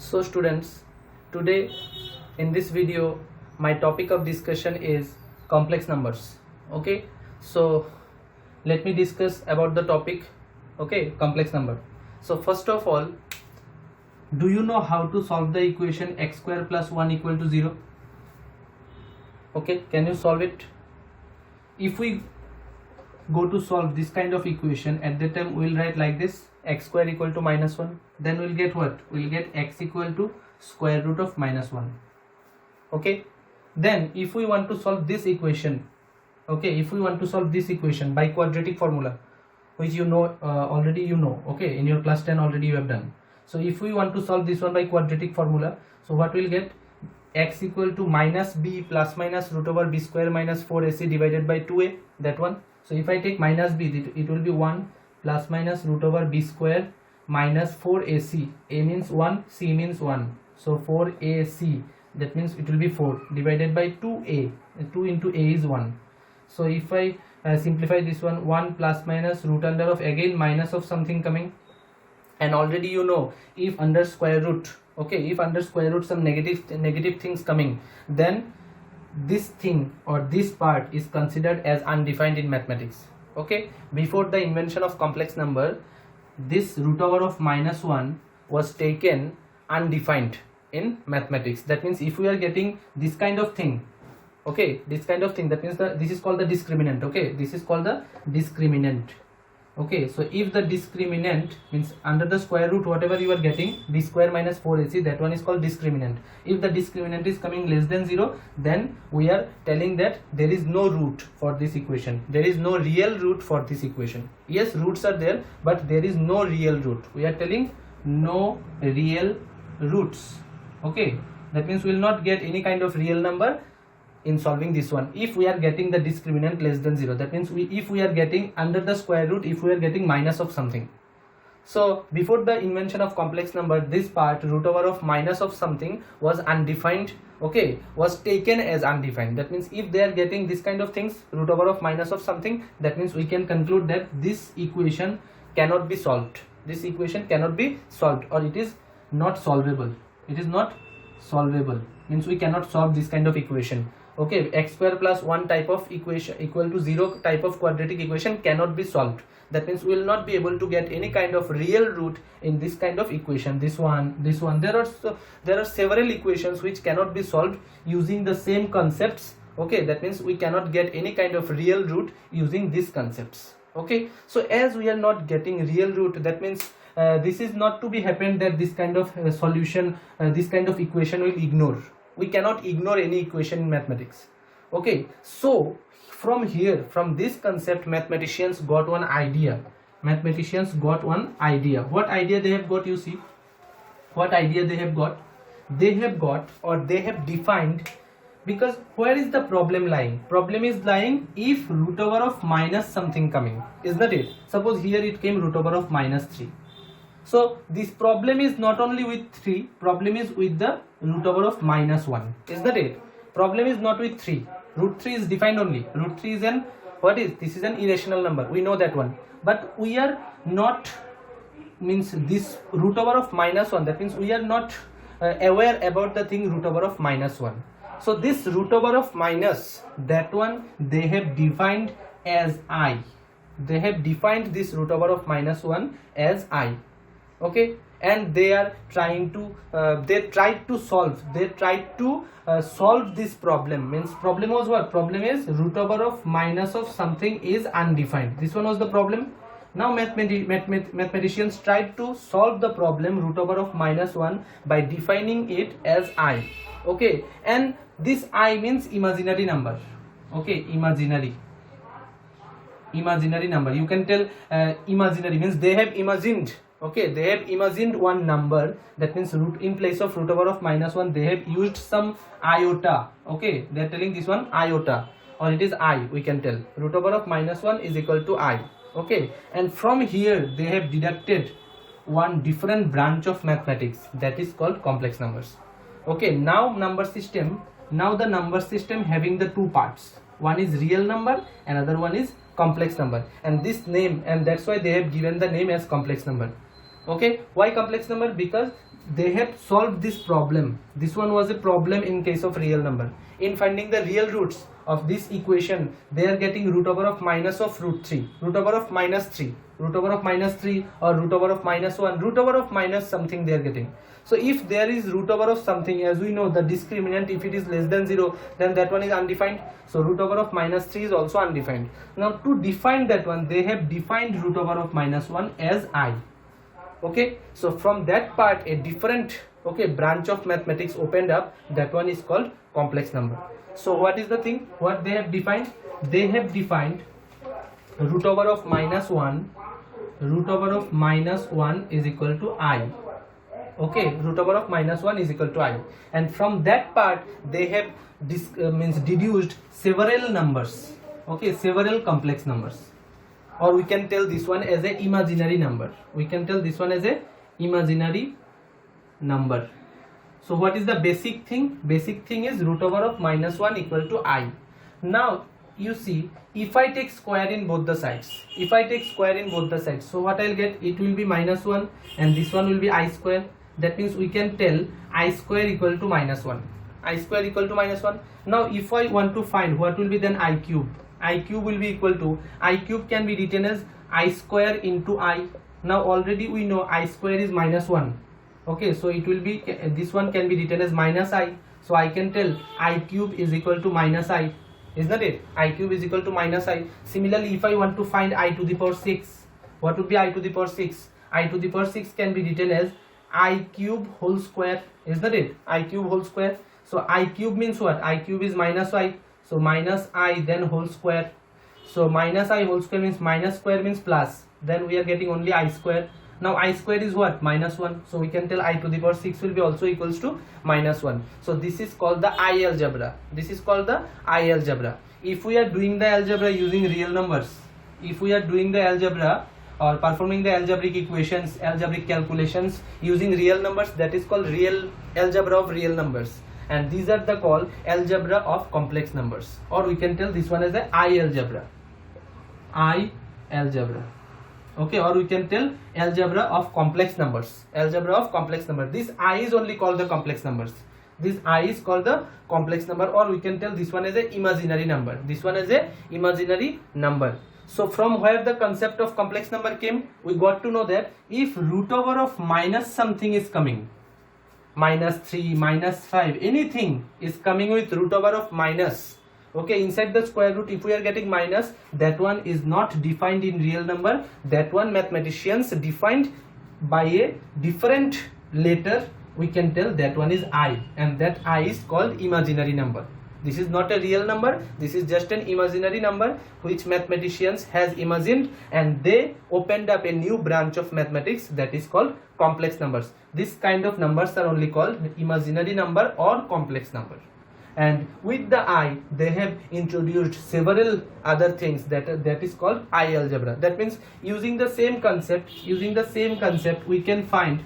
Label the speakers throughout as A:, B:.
A: So students, today in this video my topic of discussion is complex numbers. Okay, so let me discuss about the topic. Okay, complex number. So first of all, do you know how to solve the equation x square plus 1 equal to 0? Okay, can you solve it? If we go to solve this kind of equation, at that time we will write like this: x square equal to minus 1. Then we'll get what? We'll get x equal to square root of minus 1. Okay, then if we want to solve this equation, okay, if we want to solve this equation by quadratic formula, which you know already, okay, in your class 10 already you have done. So if we want to solve this one by quadratic formula, so what we'll get? X equal to minus b plus minus root over b square minus 4ac divided by 2a, that one. So if I take minus b, it will be 1 plus minus root over b square minus 4ac. A means 1, c means 1. So 4ac, that means it will be 4 divided by 2a. 2 into a is 1. So if I simplify this one, 1 plus minus root under of again minus of something coming. And already you know, if under square root, okay, if under square root some negative things coming, then this thing or this part is considered as undefined in mathematics. Okay, before the invention of complex number, this root over of minus 1 was taken undefined in mathematics. That means if we are getting this kind of thing, okay, this kind of thing, that means this is called the discriminant. Okay, this is called the discriminant. Okay, so if the discriminant means under the square root whatever you are getting, b square minus 4ac, that one is called discriminant. If the discriminant is coming less than 0, then we are telling that there is no root for this equation. There is no real root for this equation. Yes, roots are there, but there is no real root. We are telling no real roots. Okay, that means we will not get any kind of real number in solving this one if we are getting the discriminant less than 0. That means if we are getting under the square root, if we are getting minus of something. So before the invention of complex number, this part root over of minus of something was undefined, okay, was taken as undefined. That means if they are getting this kind of things, root over of minus of something, that means we can conclude that this equation cannot be solved. This equation cannot be solved, or it is not solvable. It is not solvable, means we cannot solve this kind of equation. Okay, x square plus 1 type of equation equal to 0 type of quadratic equation cannot be solved. That means we will not be able to get any kind of real root in this kind of equation. This one. There are several equations which cannot be solved using the same concepts. Okay, that means we cannot get any kind of real root using these concepts. Okay, so as we are not getting real root, that means this is not to be happen that this kind of solution, this kind of equation will ignore. We cannot ignore any equation in mathematics. Okay, so from here, from this concept, mathematicians got one idea. Mathematicians got one idea. What idea they have got? You see, what idea they have got? They have got, or they have defined, because where is the problem lying? Problem is lying if root over of minus something coming, is that it? Suppose here it came root over of minus 3. So this problem is not only with 3, problem is with the root over of minus 1. Is that it? Problem is not with 3. Root 3 is defined only. Root 3 is an, what is? This is an irrational number. We know that one. But we are not, means this root over of minus 1. That means we are not aware about the thing root over of minus 1. So this root over of minus, that one they have defined as I. They have defined this root over of minus 1 as I. Okay, and they are trying to solve this problem. Means problem was what? Problem is root over of minus of something is undefined. This one was the problem. Now mathematicians tried to solve the problem root over of minus 1 by defining it as I. Okay, and this I means imaginary number. Okay, imaginary number. You can tell imaginary means they have imagined. Okay, they have imagined one number. That means root, in place of root over of minus 1, they have used some iota. Okay, they are telling this one iota, or it is I. We can tell root over of minus 1 is equal to I. Okay, and from here they have deducted one different branch of mathematics, that is called complex numbers. Okay, now number system. Now the number system having the two parts. One is real number, another one is complex number, and this name, and that's why they have given the name as complex number. Okay, why complex number? Because they have solved this problem. This one was a problem in case of real number. In finding the real roots of this equation, they are getting root over of minus of root 3, root over of minus 3, root over of minus 3, or root over of minus 1, root over of minus something they are getting. So if there is root over of something, as we know the discriminant, if it is less than 0, then that one is undefined. So root over of minus 3 is also undefined. Now to define that one, they have defined root over of minus 1 as I. Okay, so from that part a different branch of mathematics opened up. That one is called complex number. So what is the thing, what they have defined? They have defined root over of minus 1, root over of minus 1 is equal to I. Okay, root over of minus 1 is equal to I, and from that part they have deduced several numbers. Okay, several complex numbers, or we can tell this one as a imaginary number. We can tell this one as a imaginary number. So what is the basic thing? Basic thing is root over of minus 1 equal to I. Now you see, if I take square in both the sides, if I take square in both the sides, so what I'll get, it will be minus 1 and this one will be I square. That means we can tell I square equal to minus 1, I square equal to minus 1. Now if I want to find what will be then I cube, I cube will be equal to, I cube can be written as I square into I. Now already we know I square is minus 1. Okay, so it will be, this one can be written as minus I. So I can tell I cube is equal to minus I, is not it? I cube is equal to minus I. Similarly, if I want to find I to the power 6, what would be I to the power 6? I to the power 6 can be written as I cube whole square, is that it? I cube whole square. So I cube means what? I cube is minus I, so minus I then whole square. So minus I whole square means minus square means plus, then we are getting only I square. Now I square is what? Minus 1. So we can tell I to the power 6 will be also equals to minus 1. So this is called the I algebra. This is called the I algebra. If we are doing the algebra using real numbers, if we are doing the algebra or performing the algebraic equations, algebraic calculations using real numbers, that is called real algebra of real numbers, and these are the called algebra of complex numbers, or we can tell this one as the I algebra, I algebra. Okay, or we can tell algebra of complex numbers, algebra of complex number. This I is only called the complex numbers, this I is called the complex number, or we can tell this one as a imaginary number, this one as a imaginary number. So from where the concept of complex number came, we got to know that if root over of minus something is coming, minus 3, minus 5, anything is coming with root over of minus, okay, inside the square root, if we are getting minus, that one is not defined in real number. That one mathematicians defined by a different letter. We can tell that one is I, and that I is called imaginary number. This is not a real number, this is just an imaginary number which mathematicians has imagined, and they opened up a new branch of mathematics that is called complex numbers. This kind of numbers are only called imaginary number or complex number. And with the I, they have introduced several other things that is called I algebra. That means using the same concept, we can find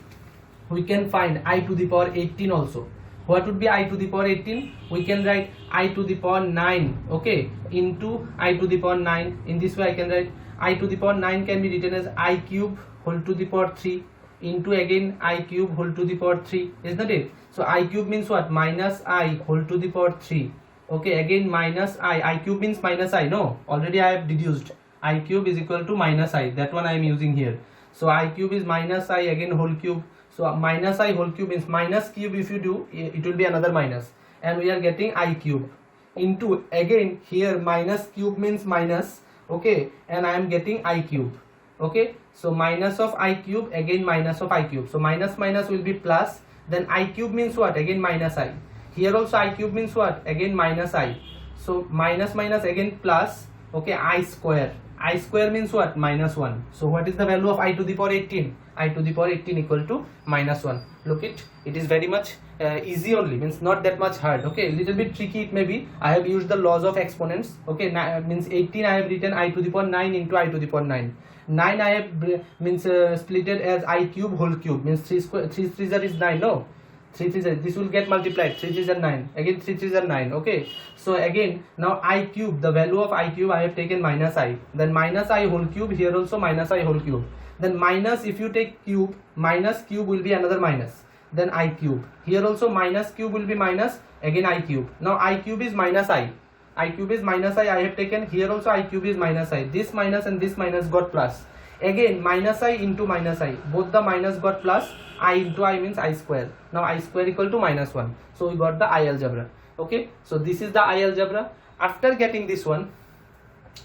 A: I to the power 18 also. What would be I to the power 18? We can write I to the power 9, okay, into I to the power 9. In this way I can write I to the power 9 can be written as I cube whole to the power 3 into again I cube whole to the power 3, isn't it? So I cube means what? Minus I whole to the power 3. Okay, again minus I cube means minus I. No, already I have deduced I cube is equal to minus I. That one I am using here. So I cube is minus I again whole cube. So minus I whole cube means minus cube, if you do it will be another minus, and we are getting I cube into again here minus cube means minus, okay, and I am getting I cube. Okay, so minus of I cube again minus of I cube. So minus minus will be plus, then I cube means what? Again minus I. Here also I cube means what? Again minus I. So minus minus again plus, okay, I square. I square means what? Minus 1. So what is the value of I to the power 18? I to the power 18 equal to minus 1. Look it is very much easy only, means not that much hard. Okay, little bit tricky it may be. I have used the laws of exponents. Okay, means 18 I have written I to the power 9 into I to the power 9. 9 I have split it as I cube whole cube, means 3 3s is 9. No, 3 3s, this will get multiplied. 3 3s are 9, again 3 3s are 9. Okay, so again now I cube, the value of I cube I have taken minus I, then minus I whole cube, here also minus I whole cube, then minus, if you take cube, minus cube will be another minus. then I cube. Here also minus cube will be minus, again I cube. Now I cube is minus I. I cube is minus I have taken. Here also I cube is minus I. This minus and this minus got plus. Again minus I into minus I. Both the minus got plus. I into I means I square. Now I square equal to minus 1. So we got the I algebra. Okay. So this is the I algebra. After getting this one,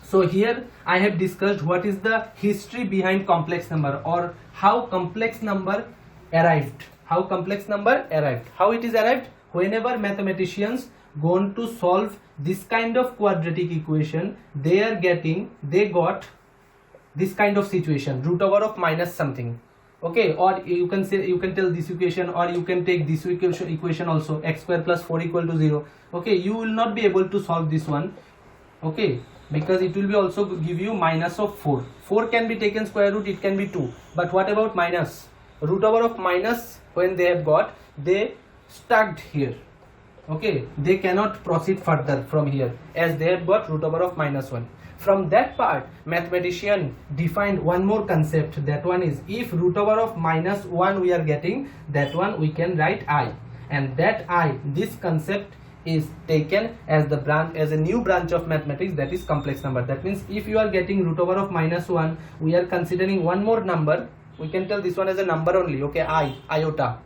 A: so here I have discussed what is the history behind complex number, or how complex number arrived. How complex number arrived. How it is arrived? Whenever mathematicians go on to solve this kind of quadratic equation, they got this kind of situation, root over of minus something. Okay, or you can say, you can tell this equation, or you can take this equation also, x square plus 4 equal to 0. Okay, you will not be able to solve this one. Okay, because it will be also give you minus of 4. 4 can be taken square root, it can be 2. But what about minus? Root over of minus, when they have got, they stuck here. Okay, they cannot proceed further from here, as they have got root over of minus 1. From that part, mathematician defined one more concept. That one is, if root over of minus 1 we are getting, that one we can write I. And that I, this concept is taken as the branch, as a new branch of mathematics, that is complex number. That means if you are getting root over of minus 1, we are considering one more number. We can tell this one as a number only. Okay, iota.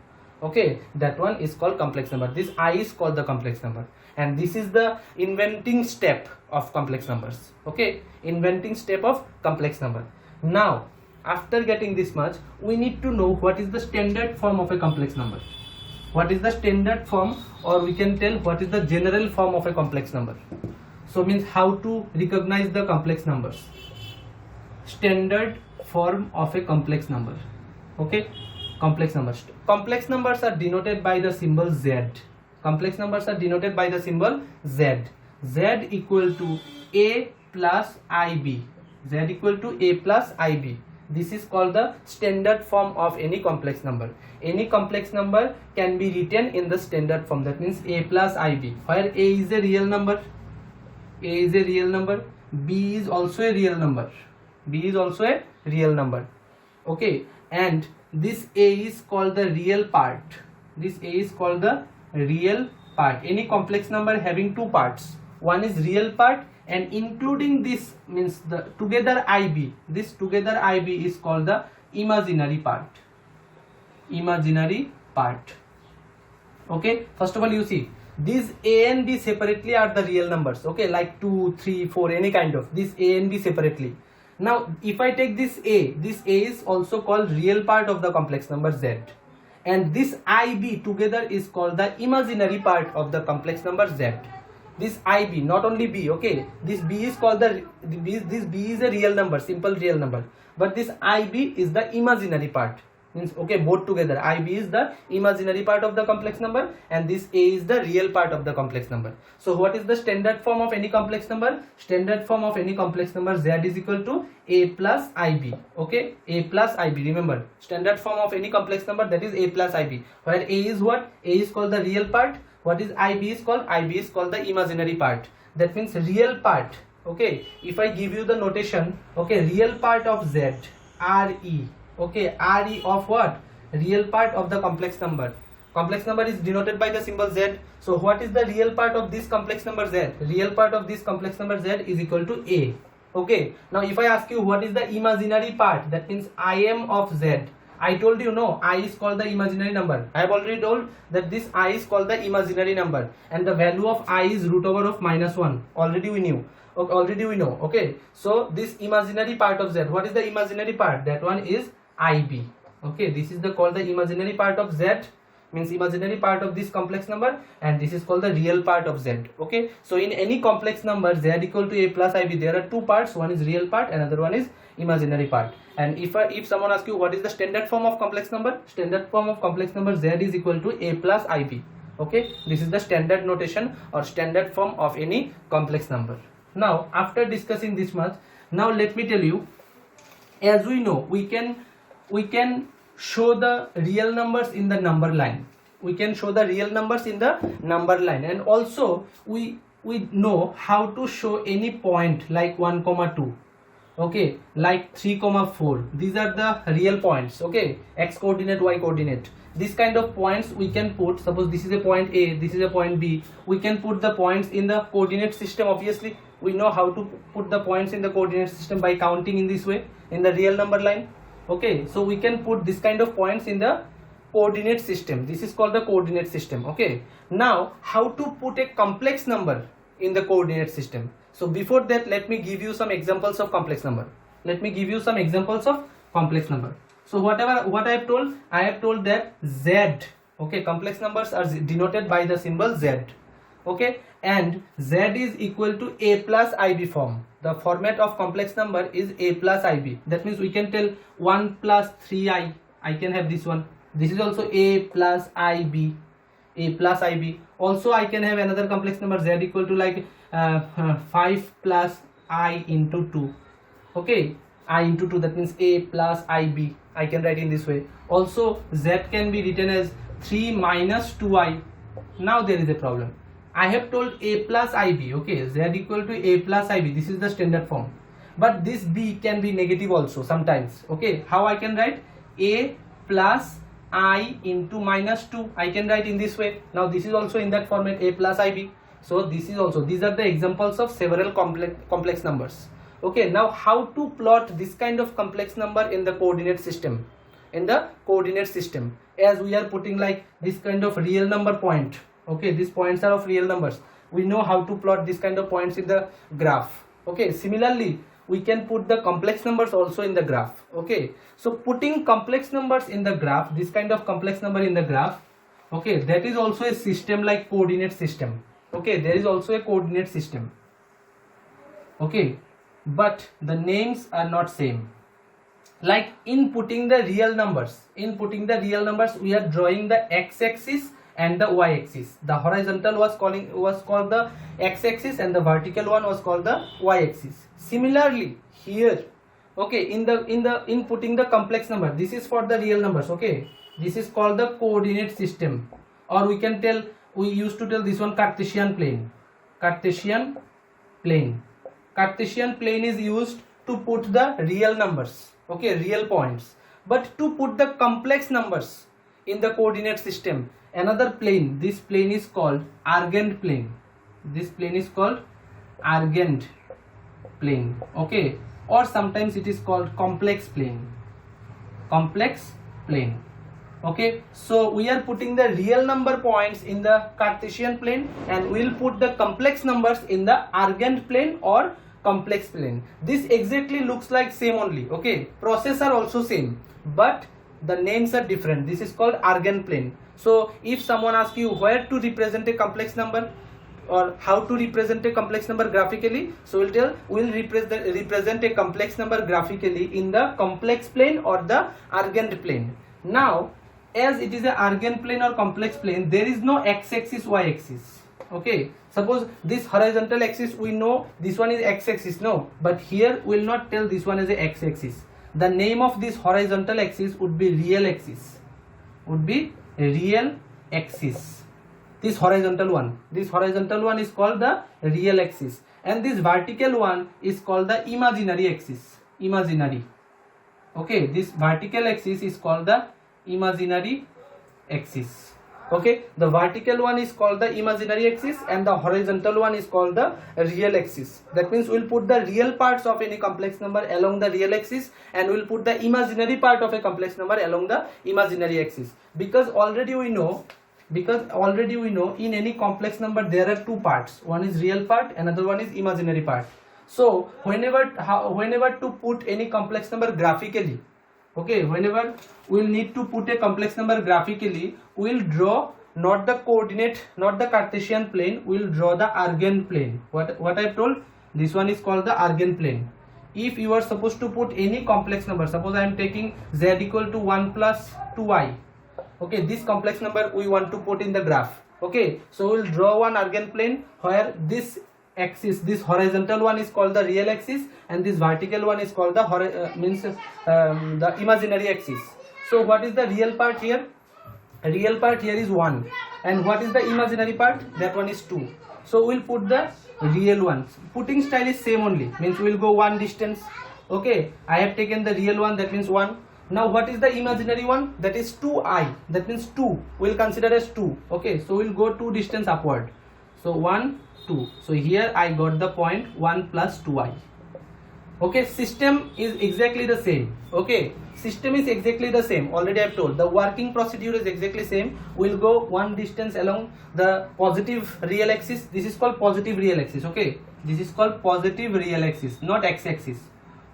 A: Okay, that one is called complex number. This I is called the complex number, and this is the inventing step of complex numbers. Okay, inventing step of complex number. Now after getting this much, we need to know what is the standard form of a complex number. What is the standard form, or we can tell what is the general form of a complex number. So means how to recognize the complex numbers. Standard form of a complex number. Okay, complex numbers. Complex numbers are denoted by the symbol Z. Complex numbers are denoted by the symbol Z. Z equal to A plus IB. Z equal to A plus IB. This is called the standard form of any complex number. Any complex number can be written in the standard form. That means A plus IB, where A is a real number. A is a real number. B is also a real number. B is also a real number. Okay, and this A is called the real part. This A is called the real part. Any complex number having two parts. One is real part, and including this means the together IB. This together IB is called the imaginary part. Imaginary part. Okay, first of all, you see these A and B separately are the real numbers. Okay, like 2, 3, 4, any kind of this A and B separately. Now if I take this A is also called real part of the complex number Z, and this IB together is called the imaginary part of the complex number Z. This IB, not only B, okay, this B is called this B is a real number, simple real number, but this IB is the imaginary part. Means, okay, both together, IB is the imaginary part of the complex number, and this A is the real part of the complex number. So what is the standard form of any complex number? Standard form of any complex number, Z is equal to A plus IB. Okay, A plus IB. Remember, standard form of any complex number, that is A plus IB, where A is what? A is called the real part. What is IB is called? IB is called the imaginary part. That means real part. Okay, if I give you the notation, okay, real part of Z, RE. Okay, RE of what? Real part of the complex number. Complex number is denoted by the symbol Z. So what is the real part of this complex number Z? Real part of this complex number Z is equal to A. Okay, now if I ask you what is the imaginary part, that means IM of Z. I told you, no, I is called the imaginary number. I have already told that this I is called the imaginary number, and the value of I is root over of minus 1. Already we knew. Okay, already we know. Okay, so this imaginary part of Z, what is the imaginary part? That one is IB. Okay, this is the called the imaginary part of Z, means imaginary part of this complex number, and this is called the real part of Z. Okay, so in any complex number Z equal to A plus IB, there are two parts. One is real part, another one is imaginary part. And if someone asks you what is the standard form of complex number, standard form of complex number Z is equal to A plus IB. Okay, this is the standard notation or standard form of any complex number. Now after discussing this much, now let me tell you, as we know, we can show the real numbers in the number line. We can show the real numbers in the number line, and also we know how to show any point like 1, 2. okay, like 3,4. These are the real points, okay, x coordinate, y coordinate. This kind of points we can put, suppose this is a point A, this is a point B, we can put the points in the coordinate system. Obviously we know how to put the points in the coordinate system by counting in this way in the real number line. Okay, so we can put this kind of points in the coordinate system. This is called the coordinate system. Okay, now how to put a complex number in the coordinate system? So before that, let me give you some examples of complex number. Let me give you some examples of complex number. So what I have told that z, okay, complex numbers are denoted by the symbol z, okay, and z is equal to a plus ib form. The format of complex number is a plus ib. That means we can tell 1 plus 3i. I can have this one. This is also a plus ib. A plus ib. Also I can have another complex number z equal to like 5 plus I into 2. Okay, I into 2, that means a plus ib. I can write in this way. Also z can be written as 3 minus 2i. Now there is a problem. I have told a plus ib, okay, z equal to a plus ib. This is the standard form. But this b can be negative also sometimes. Okay, how I can write? A plus I into minus 2. I can write in this way. Now this is also in that format, a plus ib. So this is also, these are the examples of several complex numbers. Okay, now how to plot this kind of complex number in the coordinate system? In the coordinate system, as we are putting like this kind of real number point. Okay, these points are of real numbers. We know how to plot this kind of points in the graph. Okay, similarly we can put the complex numbers also in the graph. Okay, so putting complex numbers in the graph, this kind of complex number in the graph, okay, that is also a system like coordinate system. Okay, there is also a coordinate system. Okay, but the names are not same. Like in putting the real numbers, we are drawing the x-axis and the y-axis. The horizontal was called the x-axis and the vertical one was called the y-axis. Similarly here, okay, in putting the complex number, this is for the real numbers. Okay, this is called the coordinate system, or we used to tell this one Cartesian plane. Cartesian plane is used to put the real numbers, okay, real points. But to put the complex numbers in the coordinate system, another plane, this plane is called Argand plane. This plane is called Argand plane, okay, or sometimes it is called complex plane. Complex plane. Okay, so we are putting the real number points in the Cartesian plane and we will put the complex numbers in the Argand plane or complex plane. This exactly looks like same only. Okay, process are also same, but the names are different. This is called Argand plane. So if someone asks you where to represent a complex number or how to represent a complex number graphically, so we'll tell we'll represent a complex number graphically in the complex plane or the Argand plane. Now as it is a Argand plane or complex plane, there is no x-axis, y-axis. Okay, suppose this horizontal axis, we know this one is x-axis, no, but here we will not tell this one as a x-axis. The name of this horizontal axis would be real axis. This horizontal one is called the real axis, and this vertical one is called the imaginary axis. Okay, this vertical axis is called the imaginary axis. Okay, the vertical one is called the imaginary axis and the horizontal one is called the real axis. That means we'll put the real parts of any complex number along the real axis and we'll put the imaginary part of a complex number along the imaginary axis. Because already we know in any complex number there are two parts. One is real part, another one is imaginary part. So whenever to put any complex number graphically, okay, whenever we'll need to put a complex number graphically, we'll draw not the coordinate, not the Cartesian plane, we'll draw the Argand plane. What I've told, this one is called the Argand plane. If you are supposed to put any complex number, suppose I am taking z equal to 1 plus 2i. Okay, this complex number we want to put in the graph. Okay, so we'll draw one Argand plane where this axis, this horizontal one is called the real axis and this vertical one is called the the imaginary axis. So what is the real part here? Real part here is 1, and what is the imaginary part? That one is 2. So we'll put the real ones. Putting style is same only, means we'll go one distance, Okay, I have taken the real one, that means 1. Now what is the imaginary one? That is 2i, that means 2, we'll consider as 2. Okay, so we'll go 2 distance upward. So 1, 2. So here I got the point 1 plus 2i. Okay, system is exactly the same. Okay, system is exactly the same. Already I have told the working procedure is exactly same. We'll go 1 distance along the positive real axis. This is called positive real axis. Okay, this is called positive real axis, not x-axis.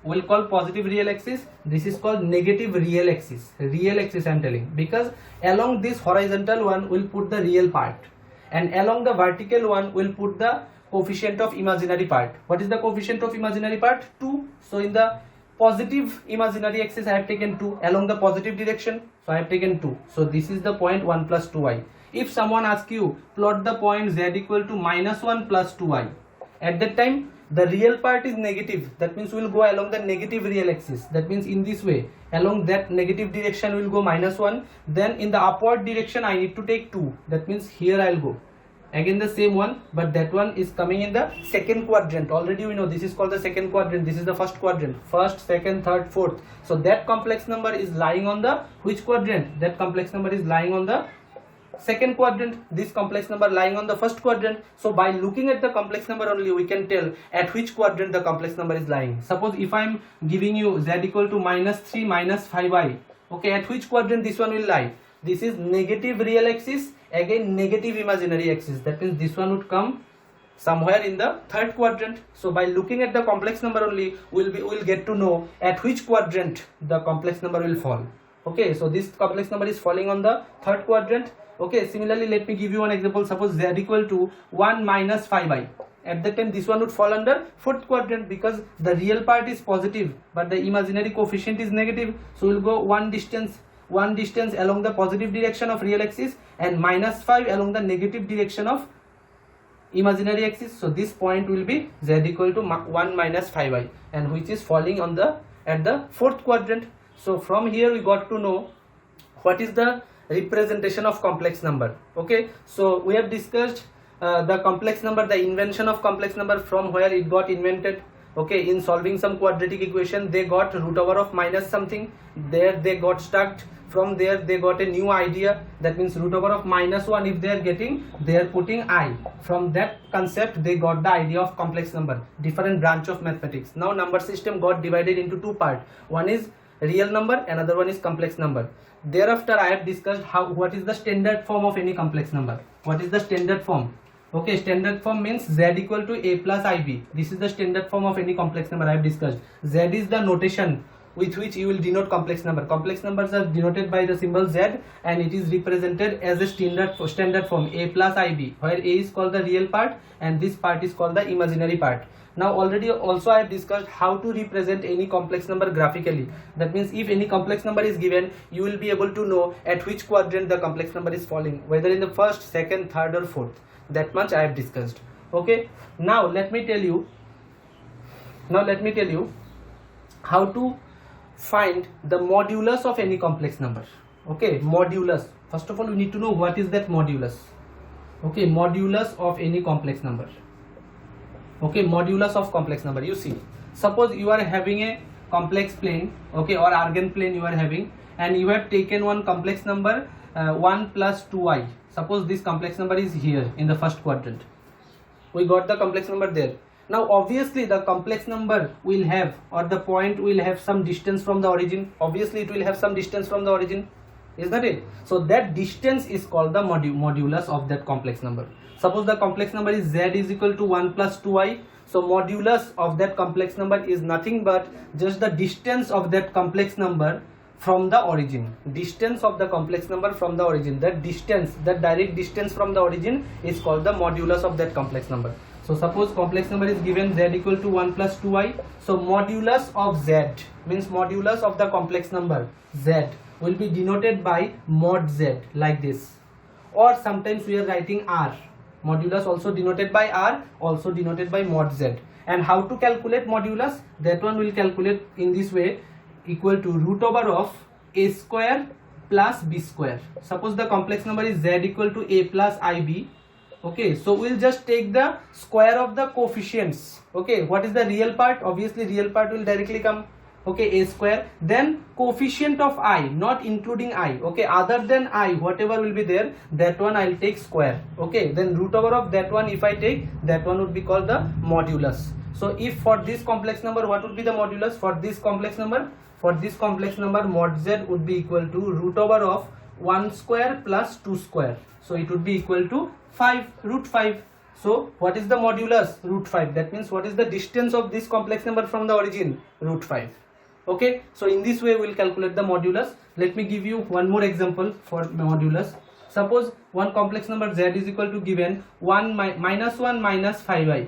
A: We'll call positive real axis. This is called negative real axis. Real axis I'm telling, because along this horizontal one we'll put the real part, and along the vertical one we'll put the coefficient of imaginary part. What is the coefficient of imaginary part? 2. So in the positive imaginary axis I have taken 2 along the positive direction, so I have taken 2. So this is the point 1 plus 2i. If someone asks you plot the point z equal to minus 1 plus 2i, at that time the real part is negative, that means we will go along the negative real axis, that means in this way, along that negative direction we will go minus 1, then in the upward direction I need to take 2, that means here I will go again the same one, but that one is coming in the second quadrant. Already we know this is called the second quadrant, this is the first quadrant, first, second, third, fourth. So that complex number is lying on the which quadrant? That complex number is lying on the second quadrant, this complex number lying on the first quadrant. So by looking at the complex number only we can tell at which quadrant the complex number is lying. Suppose if I am giving you z equal to minus 3 minus 5i, okay, at which quadrant this one will lie? This is negative real axis, again negative imaginary axis, that means this one would come somewhere in the third quadrant. So by looking at the complex number only we'll get to know at which quadrant the complex number will fall. Okay, so this complex number is falling on the third quadrant. Okay, similarly let me give you one example. Suppose z equal to 1 minus 5i, at that time this one would fall under fourth quadrant, because the real part is positive but the imaginary coefficient is negative. So we'll go one distance along the positive direction of real axis and minus 5 along the negative direction of imaginary axis. So this point will be z equal to 1 minus 5i, and which is falling on the at the fourth quadrant. So from here we got to know what is the representation of complex number. Okay, so we have discussed the complex number, the invention of complex number, from where it got invented. Okay, in solving some quadratic equation they got root over of minus something, there they got stuck. From there they got a new idea, that means root over of minus 1 if they are getting, they are putting I. From that concept they got the idea of complex number, different branch of mathematics. Now number system got divided into two parts, one is real number, another one is complex number. Thereafter I have discussed what is the standard form of any complex number. What is the standard form? Okay, standard form means z equal to a plus ib. This is the standard form of any complex number I have discussed. Z is the notation with which you will denote complex number. Complex numbers are denoted by the symbol z, and it is represented as a standard form a plus ib, where a is called the real part and this part is called the imaginary part. Now already also I have discussed how to represent any complex number graphically. That means if any complex number is given, you will be able to know at which quadrant the complex number is falling, whether in the first, second, third or fourth. That much I have discussed. Okay, now let me tell you how to find the modulus of any complex number. Okay, modulus. First of all we need to know what is that modulus. Okay, modulus of any complex number. Okay, modulus of complex number. You see, suppose you are having a complex plane, okay, or eigenplane you are having, and you have taken one complex number 1 plus 2i. Suppose this complex number is here in the first quadrant. We got the complex number there. Now obviously the complex number will have, or the point will have some distance from the origin. Obviously it will have some distance from the origin, is that it? So that distance is called the modulus of that complex number. Suppose the complex number is z is equal to 1 plus 2i. So modulus of that complex number is nothing but just the distance of that complex number from the origin. Distance of the complex number from the origin. That distance, that direct distance from the origin is called the modulus of that complex number. So suppose complex number is given z equal to 1 plus 2i. So modulus of z means modulus of the complex number z will be denoted by mod z, like this. Or sometimes we are writing r. Modulus also denoted by r, also denoted by mod z. And how to calculate modulus? That one will calculate in this way, equal to root over of a square plus b square. Suppose the complex number is z equal to a plus ib. Okay, so we'll just take the square of the coefficients. Okay, what is the real part? Obviously real part will directly come. Okay, a square, then coefficient of I, not including I. Okay, other than I, whatever will be there, that one I'll take square. Okay, then root over of that one, if I take, that one would be called the modulus. So if for this complex number, what would be the modulus for this complex number? For this complex number, mod z would be equal to root over of 1 square plus 2 square. So it would be equal to 5, root 5. So what is the modulus? Root 5. That means what is the distance of this complex number from the origin? Root 5. Okay, so in this way we will calculate the modulus. Let me give you one more example for modulus. Suppose one complex number z is equal to given minus 1 minus 5i,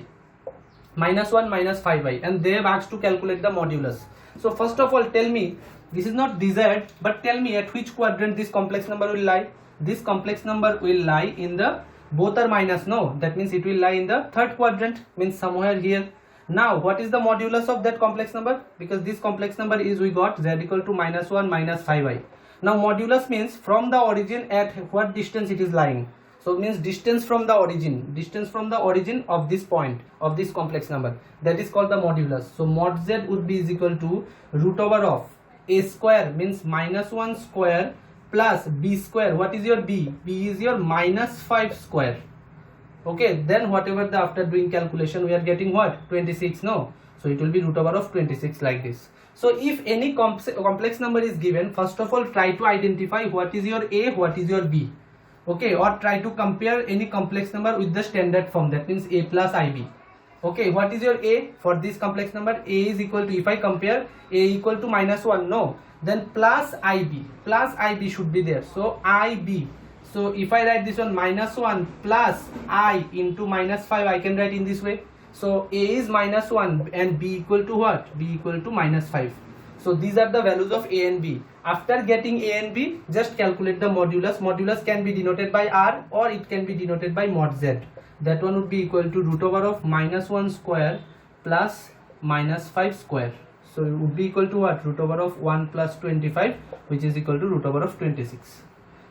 A: minus 1 minus 5i, and they have asked to calculate the modulus. So first of all, tell me, this is not desired, but tell me at which quadrant this complex number will lie. This complex number will lie in the, both are minus, no, that means it will lie in the third quadrant, means somewhere here. Now what is the modulus of that complex number? Because this complex number is, we got z equal to minus 1 minus 5i. Now modulus means from the origin at what distance it is lying. So it means distance from the origin of this point of this complex number, that is called the modulus. So mod z would be is equal to root over of a square, means minus 1 square plus b square. What is your b? B is your minus 5 square. Okay, then whatever the, after doing calculation, we are getting what? 26, no? So it will be root over of 26 like this. So if any complex number is given, first of all try to identify what is your a, what is your b. Okay, or try to compare any complex number with the standard form, that means a plus ib. Okay, what is your a for this complex number? A is equal to, if I compare, a equal to minus 1, no, then plus ib should be there. So ib, so if I write this one minus 1 plus I into minus 5, I can write in this way. So a is minus 1 and b equal to what? B equal to minus 5. So these are the values of a and b. After getting a and b, just calculate the modulus. Modulus can be denoted by r or it can be denoted by mod z. That one would be equal to root over of minus 1 square plus minus 5 square. So it would be equal to what? Root over of 1 plus 25, which is equal to root over of 26.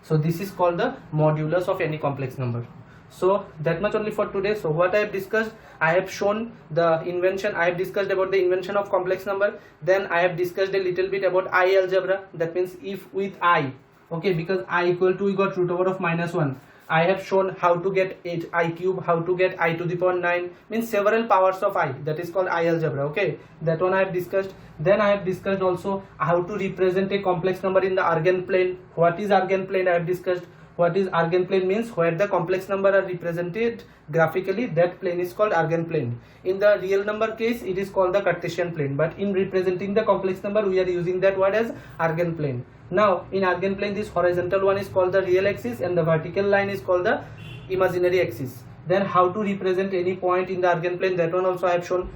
A: So this is called the modulus of any complex number. So that much only for today. So what I have discussed, I have shown the invention, I have discussed about the invention of complex number, then I have discussed a little bit about I algebra. That means if with I, okay, because I equal to, we got root over of minus 1. I have shown how to get 8i cube, how to get I to the power 9, means several powers of I, that is called I algebra. Okay, that one I have discussed. Then I have discussed also how to represent a complex number in the eigenplane. What is eigenplane? I have discussed. What is eigenplane means where the complex number are represented graphically, that plane is called eigenplane. In the real number case, it is called the Cartesian plane, but in representing the complex number, we are using that word as eigenplane. Now in eigenplane, this horizontal one is called the real axis and the vertical line is called the imaginary axis. Then how to represent any point in the eigenplane, that one also I have shown.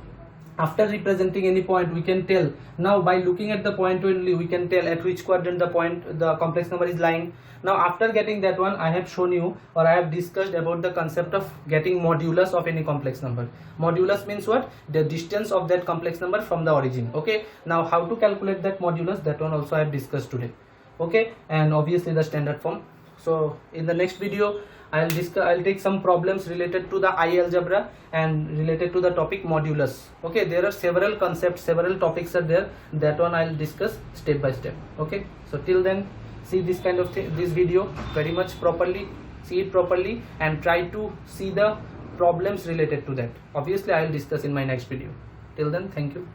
A: After representing any point, we can tell, now by looking at the point only, we can tell at which quadrant the complex number is lying. Now after getting that one, I have shown you, or I have discussed about the concept of getting modulus of any complex number. Modulus means what? The distance of that complex number from the origin. Okay, now how to calculate that modulus, that one also I have discussed today. Okay, and obviously the standard form. So in the next video, I'll take some problems related to the I algebra and related to the topic modulus. Okay, there are several concepts, several topics are there. That one I'll discuss step by step. Okay, so till then, see this kind of thing, this video very much properly, see it properly and try to see the problems related to that. Obviously I'll discuss in my next video. Till then, thank you.